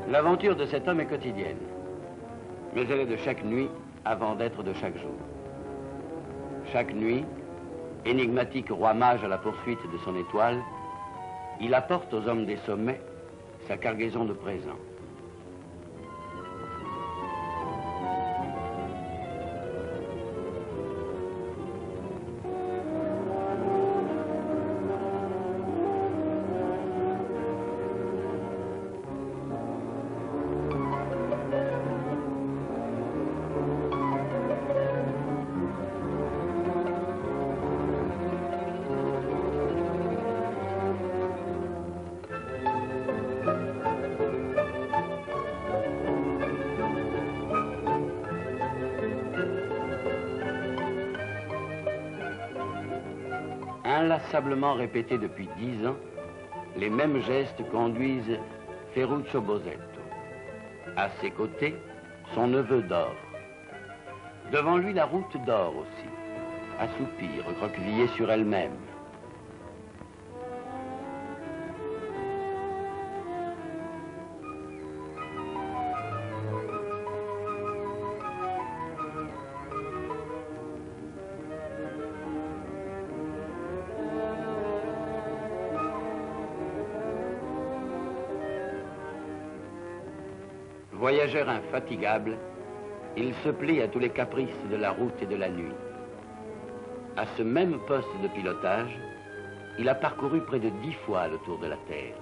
L'aventure de cet homme est quotidienne, mais elle est de chaque nuit avant d'être de chaque jour. Chaque nuit, énigmatique roi mage à la poursuite de son étoile, il apporte aux hommes des sommets sa cargaison de présents. Inlassablement répétés depuis 10 ans, les mêmes gestes conduisent Ferruccio Bosetto. À ses côtés, son neveu dort. Devant lui, la route dort aussi, assoupie, recroquevillée sur elle-même. Voyageur infatigable, il se plie à tous les caprices de la route et de la nuit. À ce même poste de pilotage, il a parcouru près de 10 fois le tour de la Terre.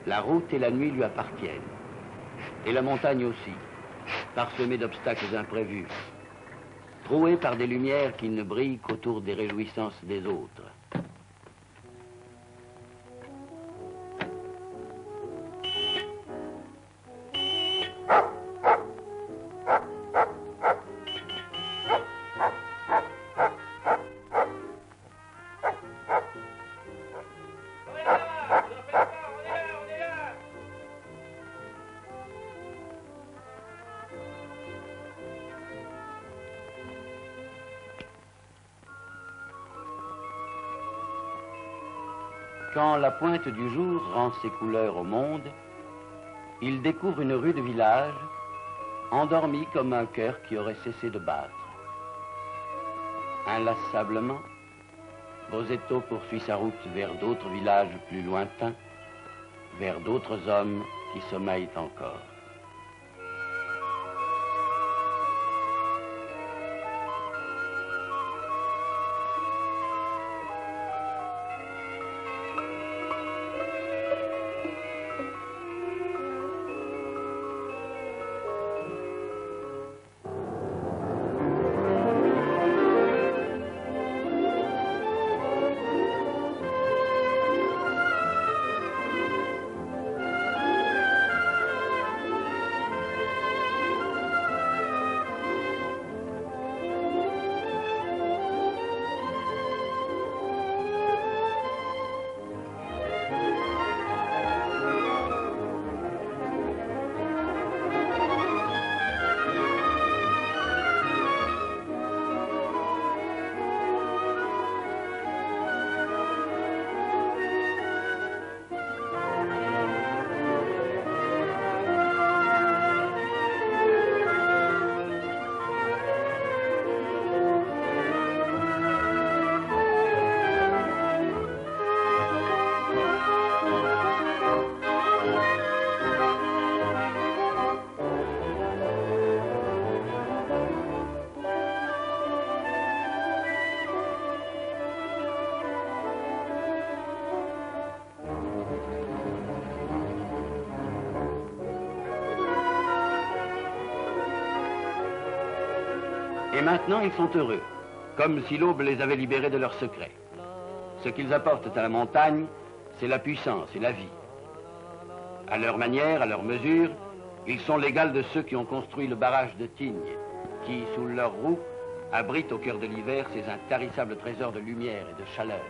La route et la nuit lui appartiennent, et la montagne aussi, parsemée d'obstacles imprévus, trouée par des lumières qui ne brillent qu'autour des réjouissances des autres. Quand la pointe du jour rend ses couleurs au monde, il découvre une rue de village, endormie comme un cœur qui aurait cessé de battre. Inlassablement, Bosetto poursuit sa route vers d'autres villages plus lointains, vers d'autres hommes qui sommeillent encore. Et maintenant, ils sont heureux, comme si l'aube les avait libérés de leurs secrets. Ce qu'ils apportent à la montagne, c'est la puissance et la vie. À leur manière, à leur mesure, ils sont l'égal de ceux qui ont construit le barrage de Tignes, qui, sous leurs roues, abritent au cœur de l'hiver ces intarissables trésors de lumière et de chaleur.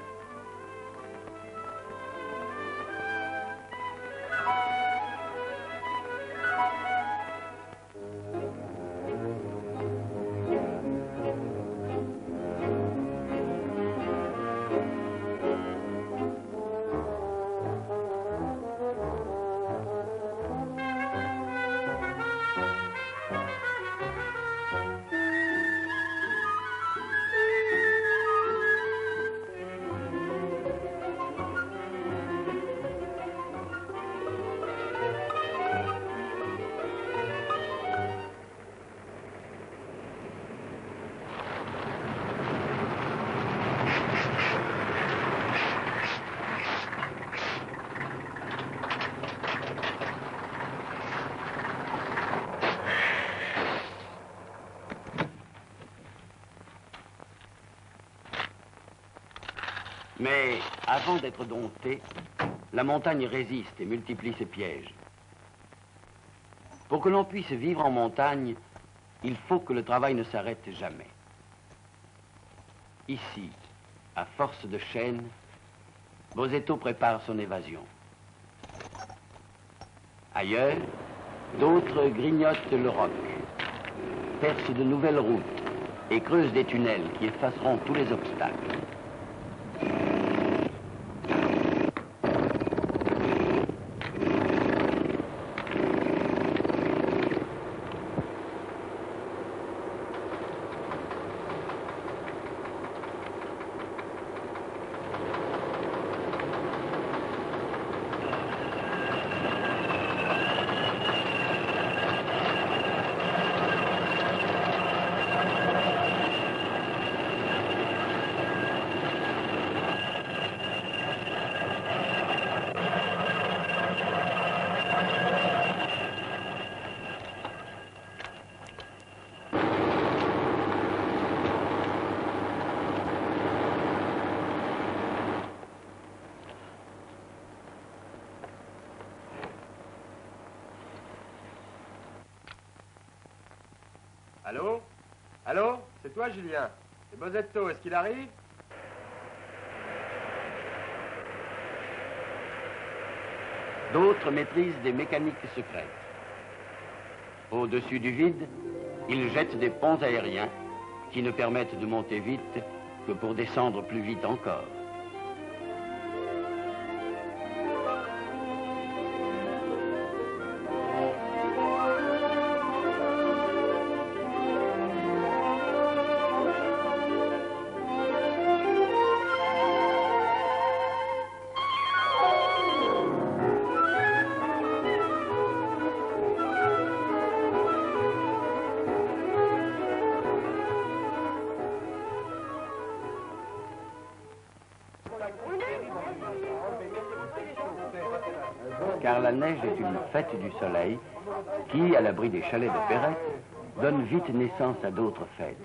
Mais avant d'être domptée, la montagne résiste et multiplie ses pièges. Pour que l'on puisse vivre en montagne, il faut que le travail ne s'arrête jamais. Ici, à force de chaînes, Bosetto prépare son évasion. Ailleurs, d'autres grignotent le roc, percent de nouvelles routes et creusent des tunnels qui effaceront tous les obstacles. Allô? Allô? C'est toi, Julien? C'est Bosetto, est-ce qu'il arrive? D'autres maîtrisent des mécaniques secrètes. Au-dessus du vide, ils jettent des ponts aériens qui ne permettent de monter vite que pour descendre plus vite encore. Car la neige est une fête du soleil qui, à l'abri des chalets de Perrette, donne vite naissance à d'autres fêtes.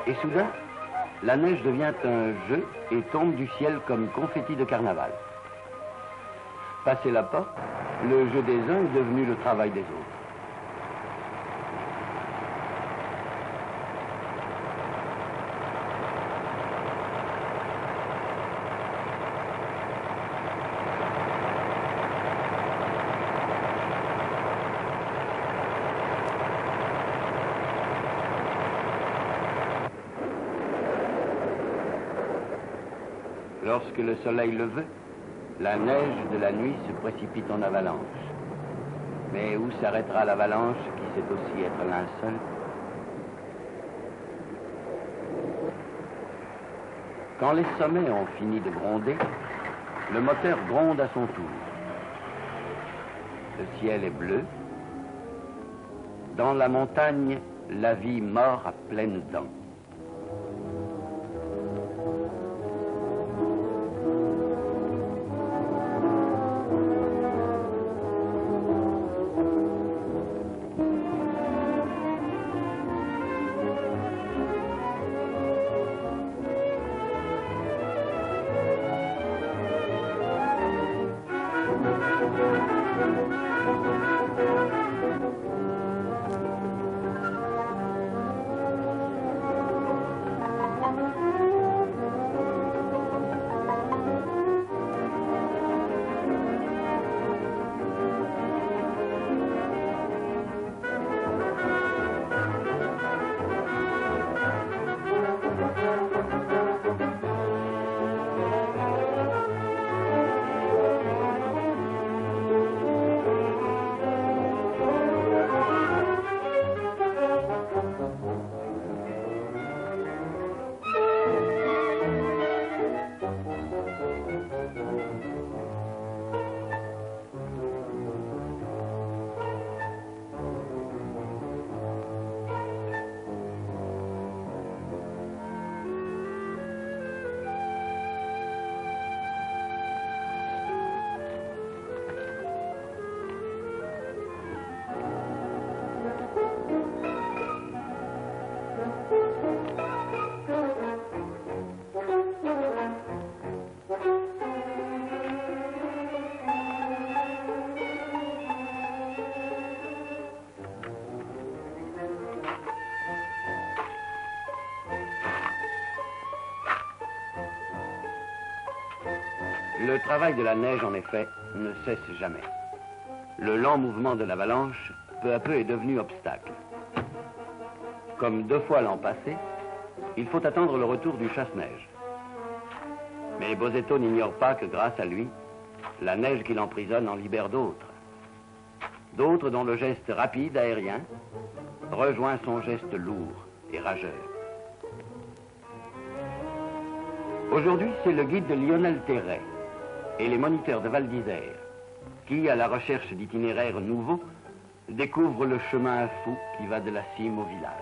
Et soudain, la neige devient un jeu et tombe du ciel comme confetti de carnaval. Passé la porte, le jeu des uns est devenu le travail des autres. Lorsque le soleil le veut, la neige de la nuit se précipite en avalanche. Mais où s'arrêtera l'avalanche qui sait aussi être linceul? Quand les sommets ont fini de gronder, le moteur gronde à son tour. Le ciel est bleu, Dans la montagne, la vie mord à pleines dents. Le travail de la neige, en effet, ne cesse jamais. Le lent mouvement de l'avalanche, peu à peu, est devenu obstacle. Comme 2 fois l'an passé, il faut attendre le retour du chasse-neige. Mais Bosetto n'ignore pas que grâce à lui, la neige qui l'emprisonne en libère d'autres. D'autres dont le geste rapide, aérien, rejoint son geste lourd et rageur. Aujourd'hui, c'est le guide de Lionel Terray et les moniteurs de Val d'Isère qui, à la recherche d'itinéraires nouveaux, découvrent le chemin fou qui va de la cime au village.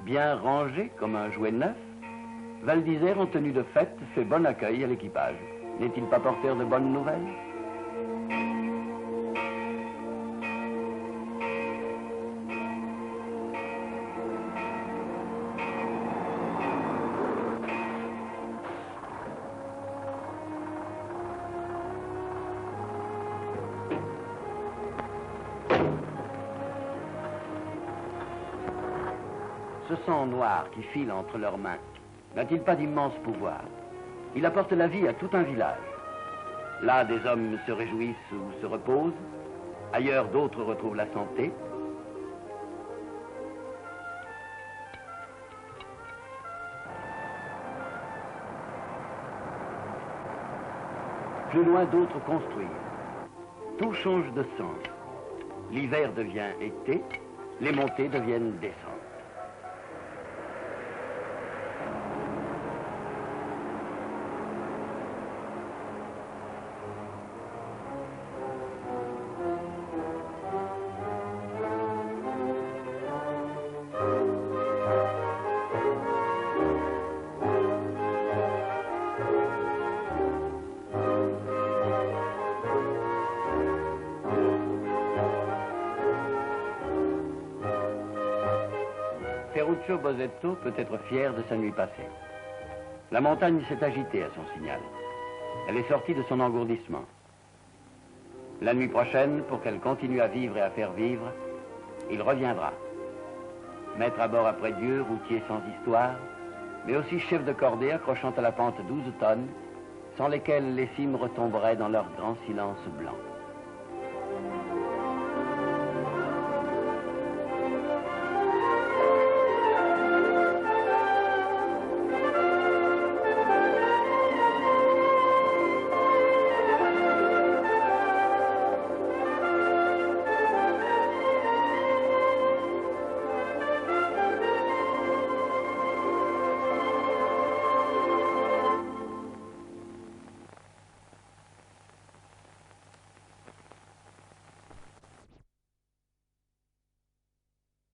Bien rangé comme un jouet neuf, Val d'Isère, en tenue de fête, fait bon accueil à l'équipage. N'est-il pas porteur de bonnes nouvelles? ce sang noir qui file entre leurs mains n'a-t-il pas d'immense pouvoir? Il apporte la vie à tout un village. Là, des hommes se réjouissent ou se reposent. Ailleurs, d'autres retrouvent la santé. Plus loin, d'autres construisent. Tout change de sens. L'hiver devient été, les montées deviennent descentes. Ferruccio Bosetto peut être fier de sa nuit passée. La montagne s'est agitée à son signal. Elle est sortie de son engourdissement. La nuit prochaine, pour qu'elle continue à vivre et à faire vivre, il reviendra. Maître à bord après Dieu, routier sans histoire, mais aussi chef de cordée accrochant à la pente 12 tonnes, sans lesquelles les cimes retomberaient dans leur grand silence blanc.